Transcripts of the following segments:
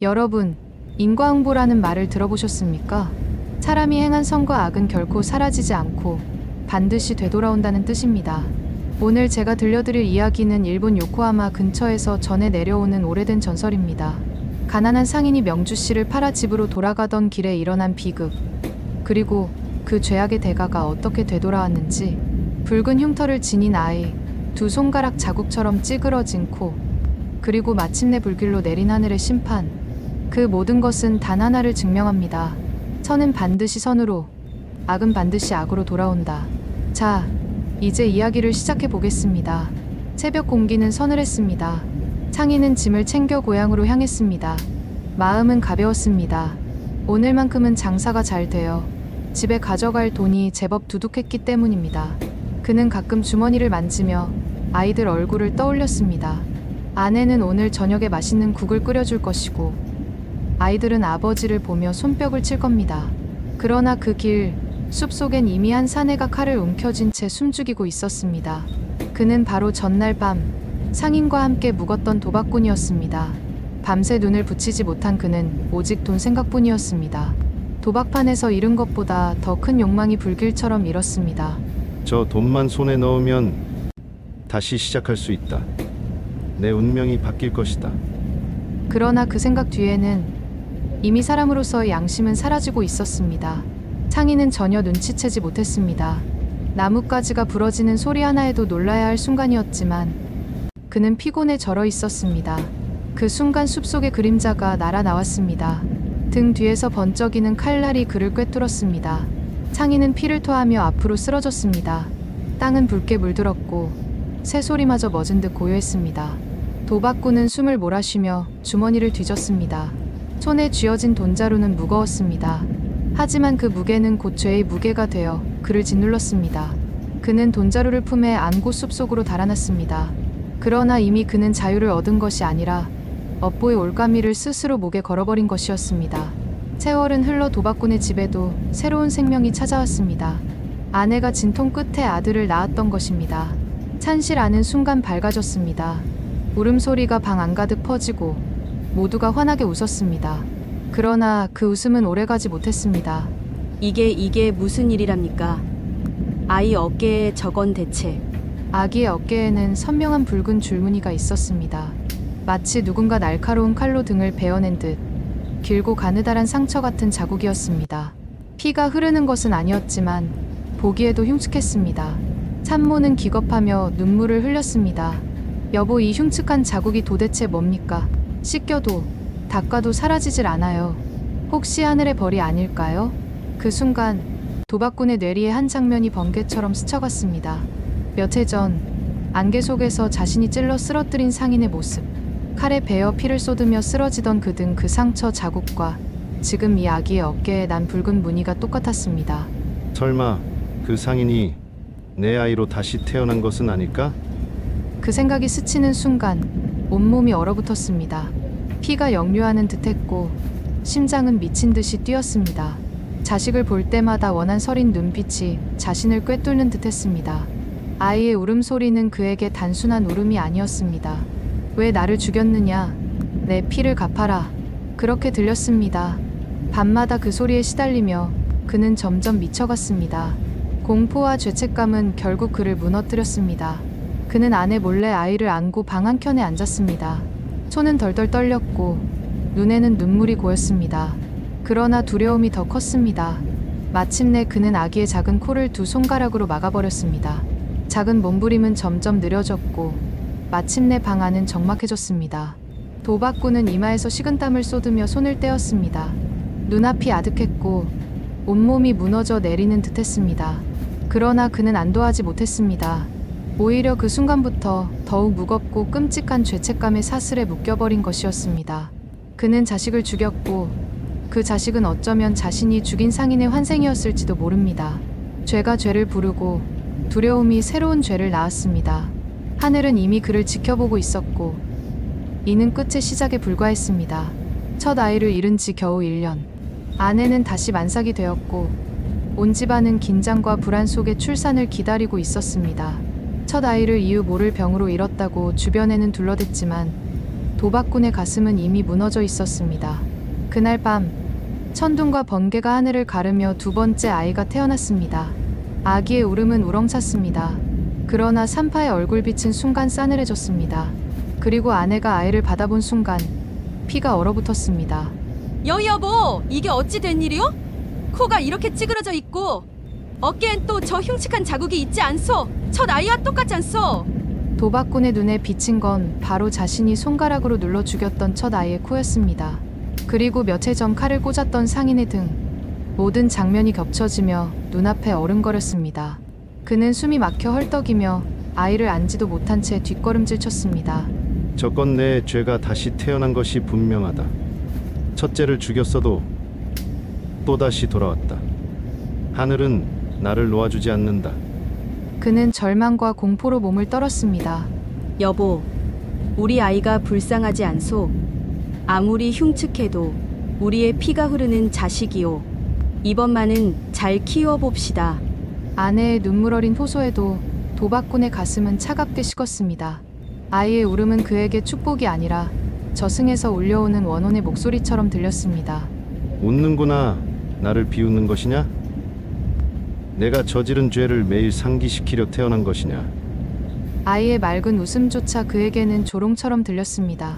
여러분, 인과응보라는 말을 들어보셨습니까? 사람이 행한 선과 악은 결코 사라지지 않고 반드시 되돌아온다는 뜻입니다. 오늘 제가 들려드릴 이야기는 일본 요코하마 근처에서 전해 내려오는 오래된 전설입니다. 가난한 상인이 명주씨를 팔아 집으로 돌아가던 길에 일어난 비극, 그리고 그 죄악의 대가가 어떻게 되돌아왔는지. 붉은 흉터를 지닌 아이, 두 손가락 자국처럼 찌그러진 코, 그리고 마침내 불길로 내린 하늘의 심판. 그 모든 것은 단 하나를 증명합니다. 선은 반드시 선으로, 악은 반드시 악으로 돌아온다. 자, 이제 이야기를 시작해 보겠습니다. 새벽 공기는 서늘했습니다. 창희는 짐을 챙겨 고향으로 향했습니다. 마음은 가벼웠습니다. 오늘만큼은 장사가 잘 되어 집에 가져갈 돈이 제법 두둑했기 때문입니다. 그는 가끔 주머니를 만지며 아이들 얼굴을 떠올렸습니다. 아내는 오늘 저녁에 맛있는 국을 끓여줄 것이고, 아이들은 아버지를 보며 손뼉을 칠 겁니다. 그러나 그 길, 숲속엔 이미 한 사내가 칼을 움켜쥔 채 숨죽이고 있었습니다. 그는 바로 전날 밤 상인과 함께 묵었던 도박꾼이었습니다. 밤새 눈을 붙이지 못한 그는 오직 돈 생각뿐이었습니다. 도박판에서 잃은 것보다 더 큰 욕망이 불길처럼 일었습니다. 저 돈만 손에 넣으면 다시 시작할 수 있다. 내 운명이 바뀔 것이다. 그러나 그 생각 뒤에는 이미 사람으로서의 양심은 사라지고 있었습니다. 창희는 전혀 눈치채지 못했습니다. 나뭇가지가 부러지는 소리 하나에도 놀라야 할 순간이었지만 그는 피곤에 절어 있었습니다. 그 순간 숲속의 그림자가 날아나왔습니다. 등 뒤에서 번쩍이는 칼날이 그를 꿰뚫었습니다. 창희는 피를 토하며 앞으로 쓰러졌습니다. 땅은 붉게 물들었고 새소리마저 멎은 듯 고요했습니다. 도박꾼은 숨을 몰아쉬며 주머니를 뒤졌습니다. 손에 쥐어진 돈자루는 무거웠습니다. 하지만 그 무게는 곧 죄의 무게가 되어 그를 짓눌렀습니다. 그는 돈자루를 품에 안고 숲속으로 달아났습니다. 그러나 이미 그는 자유를 얻은 것이 아니라 업보의 올가미를 스스로 목에 걸어버린 것이었습니다. 세월은 흘러 도박꾼의 집에도 새로운 생명이 찾아왔습니다. 아내가 진통 끝에 아들을 낳았던 것입니다. 찬실아는 순간 밝아졌습니다. 울음소리가 방 안가득 퍼지고 모두가 환하게 웃었습니다. 그러나 그 웃음은 오래가지 못했습니다. 이게 무슨 일이랍니까? 아이 어깨에 저건 대체. 아기의 어깨에는 선명한 붉은 줄무늬가 있었습니다. 마치 누군가 날카로운 칼로 등을 베어낸 듯 길고 가느다란 상처 같은 자국이었습니다. 피가 흐르는 것은 아니었지만 보기에도 흉측했습니다. 산모는 기겁하며 눈물을 흘렸습니다. 여보, 이 흉측한 자국이 도대체 뭡니까? 씻겨도 닦아도 사라지질 않아요. 혹시 하늘의 벌이 아닐까요? 그 순간 도박꾼의 뇌리에 한 장면이 번개처럼 스쳐갔습니다. 몇 해 전 안개 속에서 자신이 찔러 쓰러뜨린 상인의 모습, 칼에 베어 피를 쏟으며 쓰러지던 그 등 그 상처 자국과 지금 이 아기의 어깨에 난 붉은 무늬가 똑같았습니다. 설마 그 상인이 내 아이로 다시 태어난 것은 아닐까? 그 생각이 스치는 순간 온몸이 얼어붙었습니다. 피가 역류하는 듯했고 심장은 미친 듯이 뛰었습니다. 자식을 볼 때마다 원한 서린 눈빛이 자신을 꿰뚫는 듯했습니다. 아이의 울음소리는 그에게 단순한 울음이 아니었습니다. 왜 나를 죽였느냐? 내 피를 갚아라. 그렇게 들렸습니다. 밤마다 그 소리에 시달리며 그는 점점 미쳐갔습니다. 공포와 죄책감은 결국 그를 무너뜨렸습니다. 그는 아내 몰래 아이를 안고 방 한켠에 앉았습니다. 손은 덜덜 떨렸고 눈에는 눈물이 고였습니다. 그러나 두려움이 더 컸습니다. 마침내 그는 아기의 작은 코를 두 손가락으로 막아버렸습니다. 작은 몸부림은 점점 느려졌고 마침내 방 안은 적막해졌습니다. 도박꾼은 이마에서 식은땀을 쏟으며 손을 떼었습니다. 눈앞이 아득했고 온몸이 무너져 내리는 듯했습니다. 그러나 그는 안도하지 못했습니다. 오히려 그 순간부터 더욱 무겁고 끔찍한 죄책감의 사슬에 묶여버린 것이었습니다. 그는 자식을 죽였고 그 자식은 어쩌면 자신이 죽인 상인의 환생이었을지도 모릅니다. 죄가 죄를 부르고 두려움이 새로운 죄를 낳았습니다. 하늘은 이미 그를 지켜보고 있었고 이는 끝의 시작에 불과했습니다. 첫 아이를 잃은 지 겨우 1년. 아내는 다시 만삭이 되었고 온 집안은 긴장과 불안 속에 출산을 기다리고 있었습니다. 첫 아이를 이유 모를 병으로 잃었다고 주변에는 둘러댔지만 도박꾼의 가슴은 이미 무너져 있었습니다. 그날 밤 천둥과 번개가 하늘을 가르며 두 번째 아이가 태어났습니다. 아기의 울음은 우렁찼습니다. 그러나 산파의 얼굴빛은 순간 싸늘해졌습니다. 그리고 아내가 아이를 받아본 순간 피가 얼어붙었습니다. 여보, 이게 어찌 된 일이오? 코가 이렇게 찌그러져 있고 어깨엔 또 저 흉측한 자국이 있지 않소? 첫 아이와 똑같지 않소? 도박꾼의 눈에 비친 건 바로 자신이 손가락으로 눌러 죽였던 첫 아이의 코였습니다. 그리고 몇 해 전 칼을 꽂았던 상인의 등 모든 장면이 겹쳐지며 눈앞에 어른거렸습니다. 그는 숨이 막혀 헐떡이며 아이를 안지도 못한 채 뒷걸음질 쳤습니다. 저건 내 죄가 다시 태어난 것이 분명하다. 첫째를 죽였어도 또다시 돌아왔다. 하늘은 나를 놓아주지 않는다. 그는 절망과 공포로 몸을 떨었습니다. 여보, 우리 아이가 불쌍하지 않소? 아무리 흉측해도 우리의 피가 흐르는 자식이오. 이번만은 잘 키워봅시다. 아내의 눈물 어린 호소에도 도박꾼의 가슴은 차갑게 식었습니다. 아이의 울음은 그에게 축복이 아니라 저승에서 울려오는 원혼의 목소리처럼 들렸습니다. 웃는구나. 나를 비웃는 것이냐? 내가 저지른 죄를 매일 상기시키려 태어난 것이냐? 아이의 맑은 웃음조차 그에게는 조롱처럼 들렸습니다.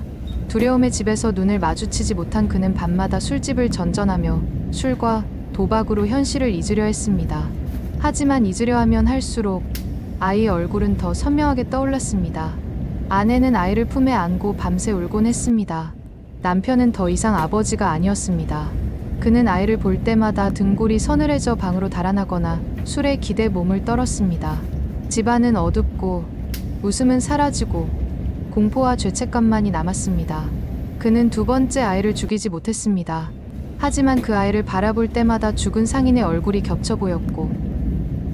두려움의 집에서 눈을 마주치지 못한 그는 밤마다 술집을 전전하며 술과 도박으로 현실을 잊으려 했습니다. 하지만 잊으려 하면 할수록 아이의 얼굴은 더 선명하게 떠올랐습니다. 아내는 아이를 품에 안고 밤새 울곤 했습니다. 남편은 더 이상 아버지가 아니었습니다. 그는 아이를 볼 때마다 등골이 서늘해져 방으로 달아나거나 술에 기대 몸을 떨었습니다. 집안은 어둡고 웃음은 사라지고 공포와 죄책감만이 남았습니다. 그는 두 번째 아이를 죽이지 못했습니다. 하지만 그 아이를 바라볼 때마다 죽은 상인의 얼굴이 겹쳐 보였고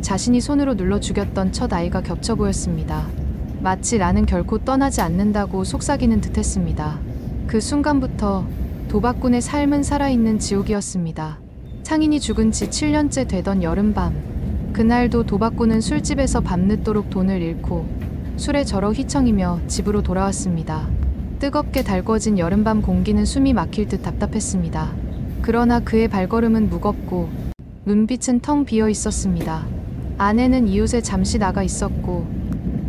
자신이 손으로 눌러 죽였던 첫 아이가 겹쳐 보였습니다. 마치 나는 결코 떠나지 않는다고 속삭이는 듯했습니다. 그 순간부터 도박꾼의 삶은 살아있는 지옥이었습니다. 상인이 죽은 지 7년째 되던 여름밤, 그날도 도박꾼은 술집에서 밤늦도록 돈을 잃고 술에 절어 휘청이며 집으로 돌아왔습니다. 뜨겁게 달궈진 여름밤 공기는 숨이 막힐 듯 답답했습니다. 그러나 그의 발걸음은 무겁고 눈빛은 텅 비어 있었습니다. 아내는 이웃에 잠시 나가 있었고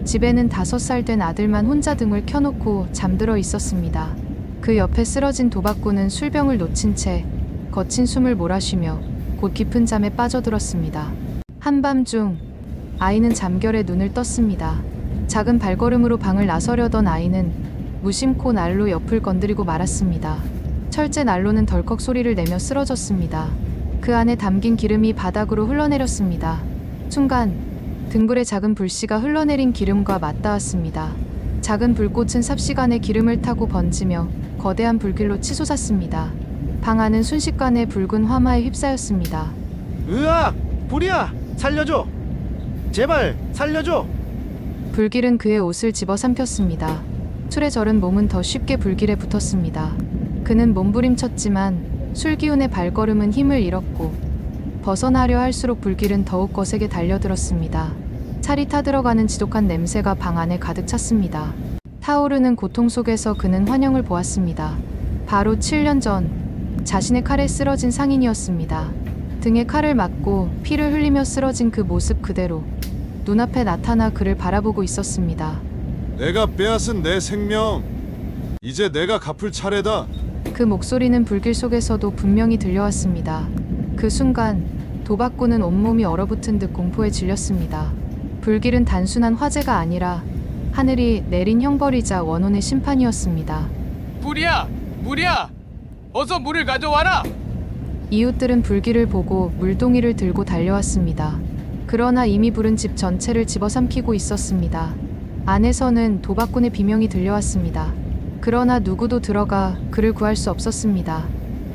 집에는 5살 된 아들만 혼자 등을 켜놓고 잠들어 있었습니다. 그 옆에 쓰러진 도박꾼은 술병을 놓친 채 거친 숨을 몰아쉬며 곧 깊은 잠에 빠져들었습니다. 한밤중 아이는 잠결에 눈을 떴습니다. 작은 발걸음으로 방을 나서려던 아이는 무심코 난로 옆을 건드리고 말았습니다. 철제 난로는 덜컥 소리를 내며 쓰러졌습니다. 그 안에 담긴 기름이 바닥으로 흘러내렸습니다. 순간 등불에 작은 불씨가 흘러내린 기름과 맞닿았습니다. 작은 불꽃은 삽시간에 기름을 타고 번지며 거대한 불길로 치솟았습니다. 방 안은 순식간에 붉은 화마에 휩싸였습니다. 으악! 불이야! 살려줘! 제발 살려줘! 불길은 그의 옷을 집어삼켰습니다. 술에 절은 몸은 더 쉽게 불길에 붙었습니다. 그는 몸부림쳤지만 술기운의 발걸음은 힘을 잃었고 벗어나려 할수록 불길은 더욱 거세게 달려들었습니다. 살이 타들어가는 지독한 냄새가 방 안에 가득 찼습니다. 타오르는 고통 속에서 그는 환영을 보았습니다. 바로 7년 전 자신의 칼에 쓰러진 상인이었습니다. 등에 칼을 맞고 피를 흘리며 쓰러진 그 모습 그대로 눈앞에 나타나 그를 바라보고 있었습니다. 내가 빼앗은 내 생명, 이제 내가 갚을 차례다. 그 목소리는 불길 속에서도 분명히 들려왔습니다. 그 순간 도박꾼은 온몸이 얼어붙은 듯 공포에 질렸습니다. 불길은 단순한 화재가 아니라 하늘이 내린 형벌이자 원혼의 심판이었습니다. 물이야! 물이야! 어서 물을 가져와라! 이웃들은 불길을 보고 물동이를 들고 달려왔습니다. 그러나 이미 불은 집 전체를 집어삼키고 있었습니다. 안에서는 도박꾼의 비명이 들려왔습니다. 그러나 누구도 들어가 그를 구할 수 없었습니다.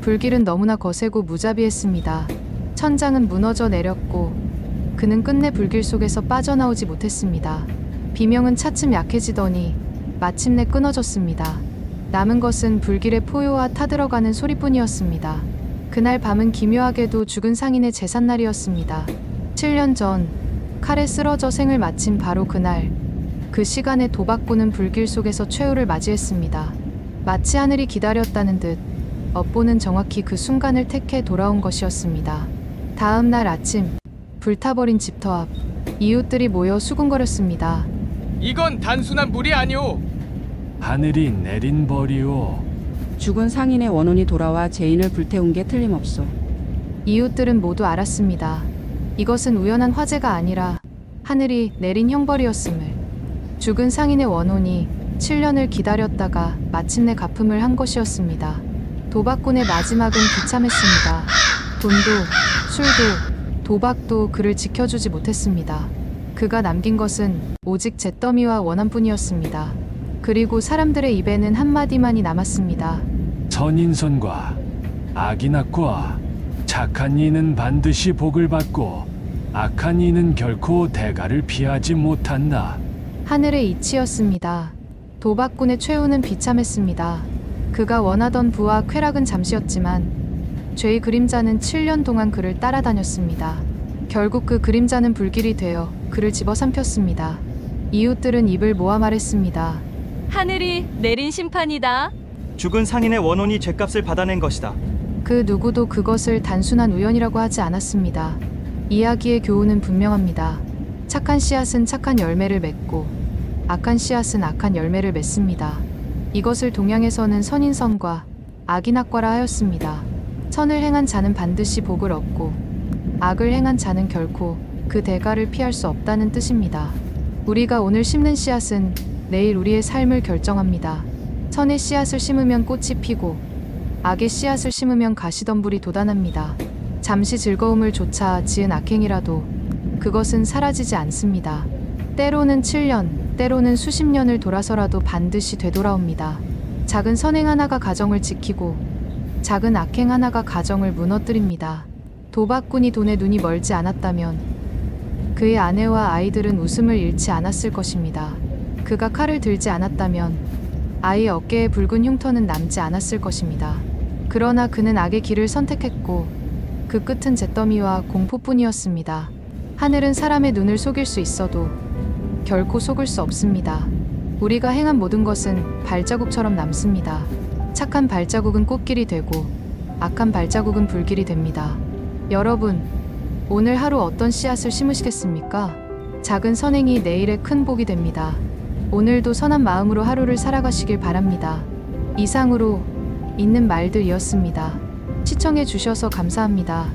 불길은 너무나 거세고 무자비했습니다. 천장은 무너져 내렸고 그는 끝내 불길 속에서 빠져나오지 못했습니다. 비명은 차츰 약해지더니 마침내 끊어졌습니다. 남은 것은 불길의 포효와 타들어가는 소리뿐이었습니다. 그날 밤은 기묘하게도 죽은 상인의 제삿날이었습니다. 7년 전 칼에 쓰러져 생을 마친 바로 그날, 그 시간에 도박꾼은 불길 속에서 최후를 맞이했습니다. 마치 하늘이 기다렸다는 듯 업보는 정확히 그 순간을 택해 돌아온 것이었습니다. 다음 날 아침, 불타버린 집터 앞, 이웃들이 모여 수군거렸습니다. 이건 단순한 물이 아니오. 하늘이 내린 벌이오. 죽은 상인의 원혼이 돌아와 죄인을 불태운 게 틀림없소. 이웃들은 모두 알았습니다. 이것은 우연한 화재가 아니라 하늘이 내린 형벌이었음을. 죽은 상인의 원혼이 7년을 기다렸다가 마침내 갚음을 한 것이었습니다. 도박꾼의 마지막은 비참했습니다. 돈도, 술도, 도박도 그를 지켜주지 못했습니다. 그가 남긴 것은 오직 잿더미와 원한뿐이었습니다. 그리고 사람들의 입에는 한마디만이 남았습니다. 선인선과 악인악과 착한 이는 반드시 복을 받고 악한 이는 결코 대가를 피하지 못한다. 하늘의 이치였습니다. 도박꾼의 최후는 비참했습니다. 그가 원하던 부와 쾌락은 잠시였지만 죄의 그림자는 7년 동안 그를 따라다녔습니다. 결국 그 그림자는 불길이 되어 그를 집어삼켰습니다. 이웃들은 입을 모아 말했습니다. 하늘이 내린 심판이다. 죽은 상인의 원혼이 죄값을 받아낸 것이다. 그 누구도 그것을 단순한 우연이라고 하지 않았습니다. 이야기의 교훈은 분명합니다. 착한 씨앗은 착한 열매를 맺고 악한 씨앗은 악한 열매를 맺습니다. 이것을 동양에서는 선인선과 악인악과라 하였습니다. 선을 행한 자는 반드시 복을 얻고 악을 행한 자는 결코 그 대가를 피할 수 없다는 뜻입니다. 우리가 오늘 심는 씨앗은 내일 우리의 삶을 결정합니다. 선의 씨앗을 심으면 꽃이 피고 악의 씨앗을 심으면 가시덤불이 돋아납니다. 잠시 즐거움을 조차 지은 악행이라도 그것은 사라지지 않습니다. 때로는 7년, 때로는 수십 년을 돌아서라도 반드시 되돌아옵니다. 작은 선행 하나가 가정을 지키고 작은 악행 하나가 가정을 무너뜨립니다. 도박꾼이 돈에 눈이 멀지 않았다면 그의 아내와 아이들은 웃음을 잃지 않았을 것입니다. 그가 칼을 들지 않았다면 아이의 어깨에 붉은 흉터는 남지 않았을 것입니다. 그러나 그는 악의 길을 선택했고 그 끝은 잿더미와 공포뿐이었습니다. 하늘은 사람의 눈을 속일 수 있어도 결코 속을 수 없습니다. 우리가 행한 모든 것은 발자국처럼 남습니다. 착한 발자국은 꽃길이 되고 악한 발자국은 불길이 됩니다. 여러분, 오늘 하루 어떤 씨앗을 심으시겠습니까? 작은 선행이 내일의 큰 복이 됩니다. 오늘도 선한 마음으로 하루를 살아가시길 바랍니다. 이상으로 있는 말들이었습니다. 시청해 주셔서 감사합니다.